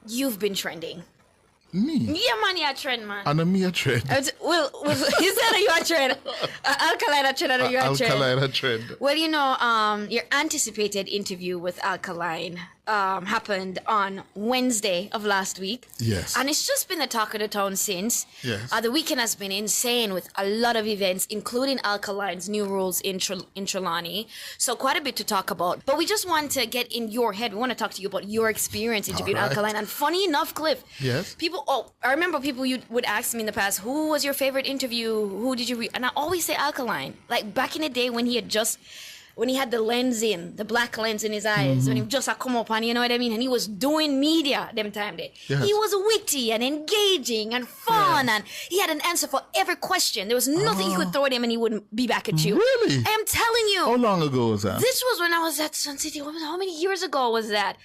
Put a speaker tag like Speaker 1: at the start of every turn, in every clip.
Speaker 1: You've been trending.
Speaker 2: Me?
Speaker 1: Yeah, man, you're a trend, man.
Speaker 2: And me a trend.
Speaker 1: Well, you said you're a trend. Alkaline a trend or you're a trend?
Speaker 2: Alkaline a trend.
Speaker 1: Well, you know, your anticipated interview with Alkaline happened on Wednesday of last week.
Speaker 2: Yes.
Speaker 1: And it's just been the talk of the town since.
Speaker 2: Yes.
Speaker 1: The weekend has been insane with a lot of events, including Alkaline's new rules in Trelawney. So quite a bit to talk about. But we just want to get in your head. We want to talk to you about your experience interviewing
Speaker 2: All right.
Speaker 1: Alkaline. And funny enough, Cliff.
Speaker 2: Yes.
Speaker 1: I remember people you would ask me in the past, who was your favorite interview? Who did you read? And I always say Alkaline. Like back in the day when he had the lens in, the black lens in his eyes, when he just come up and you know what I mean? And he was doing media them time there.
Speaker 2: Yes.
Speaker 1: He was witty and engaging and fun and he had an answer for every question. There was nothing you could throw at him and he wouldn't be back at you.
Speaker 2: Really?
Speaker 1: I am telling you.
Speaker 2: How long ago was that?
Speaker 1: This was when I was at Sun City. How many years ago was that?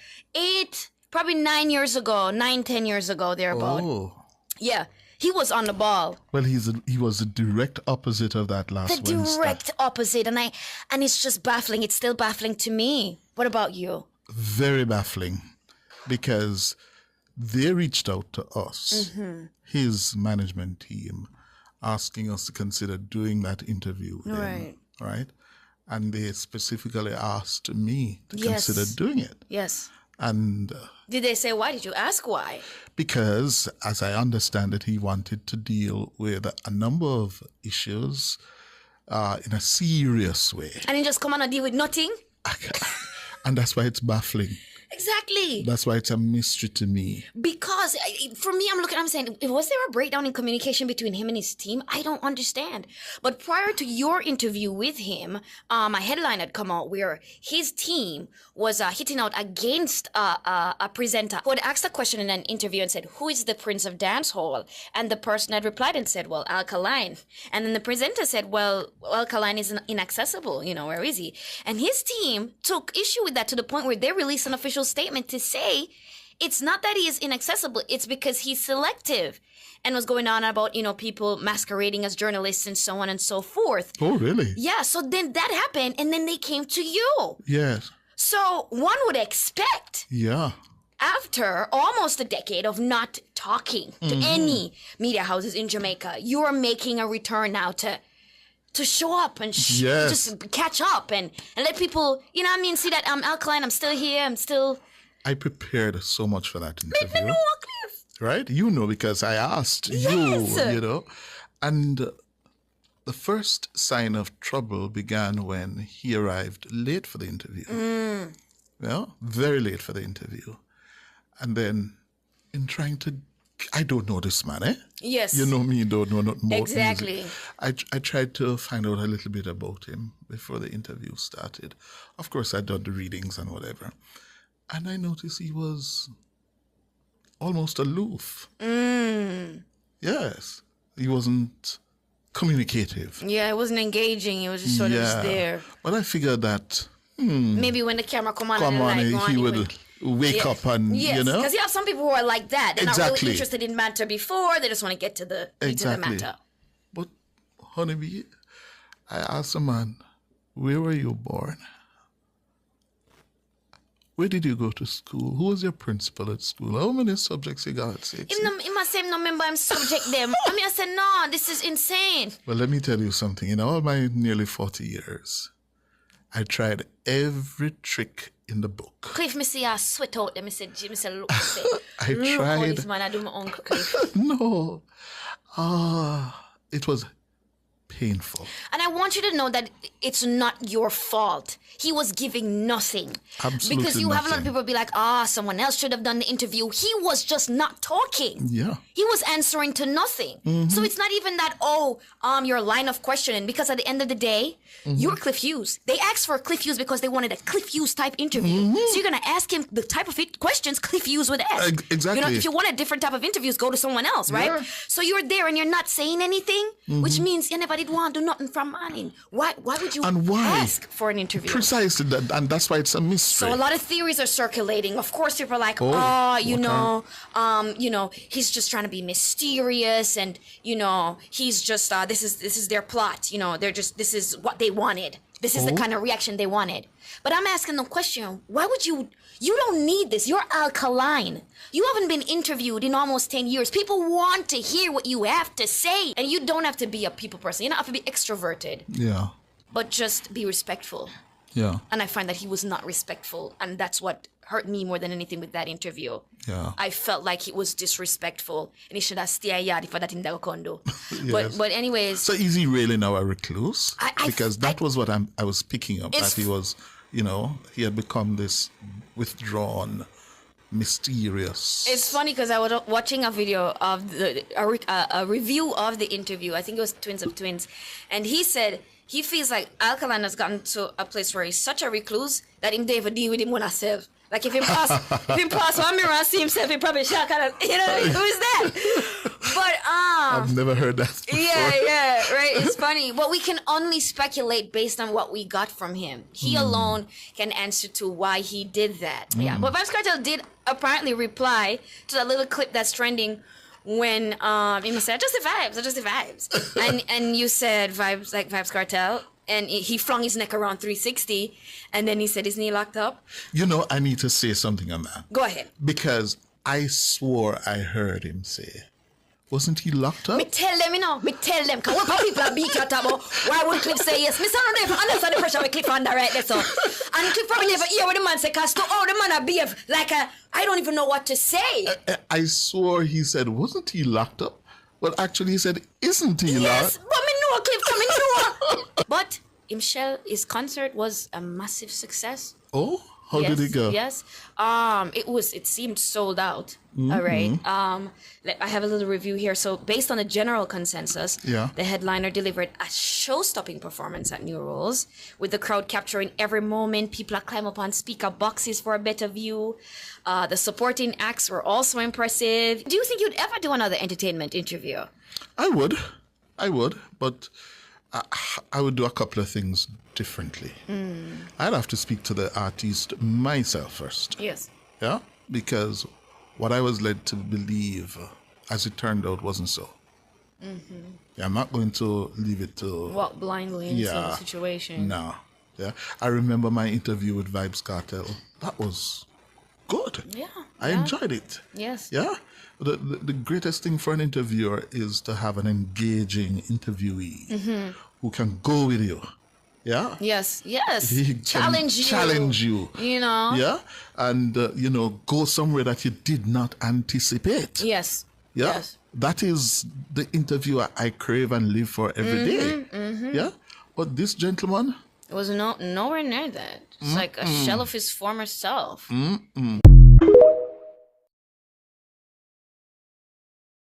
Speaker 1: 9 years ago, 10 years ago, thereabout.
Speaker 2: Oh.
Speaker 1: Yeah, he was on the ball.
Speaker 2: Well, he was the direct opposite of that last
Speaker 1: The
Speaker 2: Wednesday.
Speaker 1: direct opposite, and it's just baffling. It's still baffling to me. What about you?
Speaker 2: Very baffling, because they reached out to us, his management team, asking us to consider doing that interview with him, right? And they specifically asked me to consider doing it.
Speaker 1: Yes.
Speaker 2: And
Speaker 1: Did they say why? Did you ask why?
Speaker 2: because, as I understand it, he wanted to deal with a number of issues in a serious way.
Speaker 1: And then just come on and deal with nothing?
Speaker 2: And that's why it's baffling.
Speaker 1: Exactly.
Speaker 2: That's why it's a mystery to me.
Speaker 1: Because for me, I'm saying, was there a breakdown in communication between him and his team? I don't understand. But prior to your interview with him, a headline had come out where his team was hitting out against a presenter who had asked a question in an interview and said, who is the Prince of Dancehall? And the person had replied and said, well, Alkaline. And then the presenter said, well, Alkaline is inaccessible. You know, where is he? And his team took issue with that to the point where they released an official statement to say it's not that he is inaccessible, it's because he's selective, and was going on about, you know, people masquerading as journalists and so on and so forth.
Speaker 2: Oh, really?
Speaker 1: Yeah, so then that happened and then they came to you.
Speaker 2: Yes.
Speaker 1: So one would expect
Speaker 2: Yeah.
Speaker 1: after almost a decade of not talking to any media houses in Jamaica, you are making a return now to show up and
Speaker 2: Yes.
Speaker 1: just catch up and let people, you know what I mean, see that I'm Alkaline, I'm still here,
Speaker 2: I prepared so much for that
Speaker 1: Let me
Speaker 2: interview.
Speaker 1: know, Cliff.
Speaker 2: Right? You know, because I asked
Speaker 1: Yes.
Speaker 2: you know. And the first sign of trouble began when he arrived late for the interview. Well, very late for the interview. And then in trying to, I don't know this man, eh?
Speaker 1: Yes.
Speaker 2: You know me, don't know nothing about
Speaker 1: Exactly.
Speaker 2: music. I tried to find out a little bit about him before the interview started. Of course, I'd done the readings and whatever. And I noticed he was almost aloof. Yes. He wasn't communicative.
Speaker 1: Yeah, it wasn't engaging. It was just sort of just there.
Speaker 2: But I figured that,
Speaker 1: Maybe when the camera come on
Speaker 2: come
Speaker 1: and the
Speaker 2: on,
Speaker 1: light go on,
Speaker 2: he would wake up and,
Speaker 1: yes,
Speaker 2: you know.
Speaker 1: because you have some people who are like that. They're not
Speaker 2: Exactly.
Speaker 1: really interested in matter before. They just want to get to the meat of the
Speaker 2: Exactly.
Speaker 1: matter.
Speaker 2: But, honeybee, I asked a man, where were you born? Where did you go to school? Who was your principal at school? How many subjects you got? Six?
Speaker 1: He must say, no member, I'm subject them. I said, no, this is insane.
Speaker 2: Well, let me tell you something. In all my nearly 40 years, I tried every trick in the book.
Speaker 1: Cliff, me see I sweat out there. Me say, look, me say,
Speaker 2: I
Speaker 1: look how
Speaker 2: tried.
Speaker 1: this man I do my own Cliff.
Speaker 2: No. It was painful.
Speaker 1: And I want you to know that it's not your fault. He was giving nothing.
Speaker 2: Absolutely
Speaker 1: because you have a lot of
Speaker 2: nothing.
Speaker 1: people be like, someone else should have done the interview. He was just not talking.
Speaker 2: Yeah.
Speaker 1: He was answering to nothing. So it's not even that, your line of questioning. Because at the end of the day, you're Cliff Hughes. They asked for Cliff Hughes because they wanted a Cliff Hughes type interview. So you're going to ask him the type of questions Cliff Hughes would ask.
Speaker 2: Exactly.
Speaker 1: You know, if you want a different type of interviews, go to someone else, right?
Speaker 2: Yeah.
Speaker 1: So you're there and you're not saying anything, which means you never did want to do nothing from morning. Why would you
Speaker 2: And why?
Speaker 1: ask for an interview?
Speaker 2: Precisely. And that's why it's a mystery.
Speaker 1: So a lot of theories are circulating. Of course, people are like, he's just trying to be mysterious, and he's just this is their plot. This is what they wanted. This is the kind of reaction they wanted. But I'm asking the question, why would you don't need this. You're alkaline. You haven't been interviewed in almost 10 years. People want to hear what you have to say. And you don't have to be a people person. You don't have to be extroverted.
Speaker 2: Yeah.
Speaker 1: But just be respectful.
Speaker 2: Yeah.
Speaker 1: And I find that he was not respectful. And that's what hurt me more than anything with that interview.
Speaker 2: Yeah.
Speaker 1: I felt like he was disrespectful. And he should have stayed yard for that in the condo.
Speaker 2: Yes.
Speaker 1: But anyways.
Speaker 2: So is he really now a recluse? Because that was what I was picking up. That he was, he had become this withdrawn, mysterious.
Speaker 1: It's funny because I was watching a video of a review of the interview. I think it was Twins of Twins. And he said he feels like Alkaline has gotten to a place where he's such a recluse that him never deal with him when himself. Like if him pass one mirror and see himself, he probably shock at who's that? But
Speaker 2: I've never heard that before.
Speaker 1: Yeah, right. It's funny. But we can only speculate based on what we got from him. He alone can answer to why he did that. Yeah. But Vybz Kartel did apparently reply to that little clip that's trending when he said, just the vibes. and you said Vybz Kartel. And he flung his neck around 360, and then he said, isn't he locked up?
Speaker 2: I need to say something on that.
Speaker 1: Go ahead.
Speaker 2: Because I swore I heard him say, wasn't he locked up?
Speaker 1: Me tell them, because what people are beat out about, why would Cliff say yes? Me son don't understand the pressure with Cliff under right there, so. And Cliff probably never hear what the man say, because the man behave like I don't even know what to say.
Speaker 2: I swore he said, wasn't he locked up? Well, actually he said, isn't he locked up?
Speaker 1: Yes, but me know Cliff coming know. But his concert was a massive success.
Speaker 2: Oh, how did it go?
Speaker 1: Yes, it seemed sold out. All right. I have a little review here. So based on the general consensus, the headliner delivered a show-stopping performance at New Rules, with the crowd capturing every moment. People are climbing up on speaker boxes for a better view. The supporting acts were also impressive. Do you think you'd ever do another entertainment interview?
Speaker 2: I would, but I would do a couple of things differently. I'd have to speak to the artist myself first.
Speaker 1: Yes.
Speaker 2: Yeah? Because what I was led to believe, as it turned out, wasn't so. Yeah, I'm not going to leave it to...
Speaker 1: walk blindly into the situation.
Speaker 2: No. Yeah. I remember my interview with Vybz Kartel. That was good.
Speaker 1: Yeah.
Speaker 2: I enjoyed it.
Speaker 1: Yes.
Speaker 2: Yeah? The greatest thing for an interviewer is to have an engaging interviewee who can go with you. Yeah?
Speaker 1: Yes.
Speaker 2: He
Speaker 1: Challenge
Speaker 2: you.
Speaker 1: You know?
Speaker 2: Yeah? And, go somewhere that you did not anticipate.
Speaker 1: Yes.
Speaker 2: Yeah?
Speaker 1: Yes.
Speaker 2: That is the interviewer I crave and live for every day. Yeah? But this gentleman...
Speaker 1: It was nowhere near that. It's like a shell of his former self.